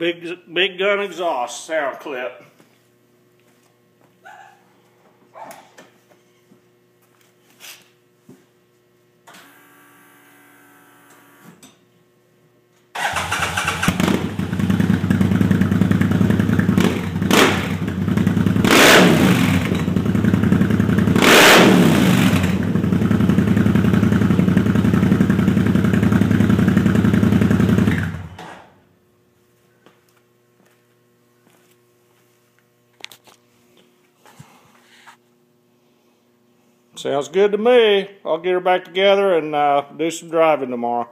Big gun exhaust sound clip. Sounds good to me. I'll get her back together and do some driving tomorrow.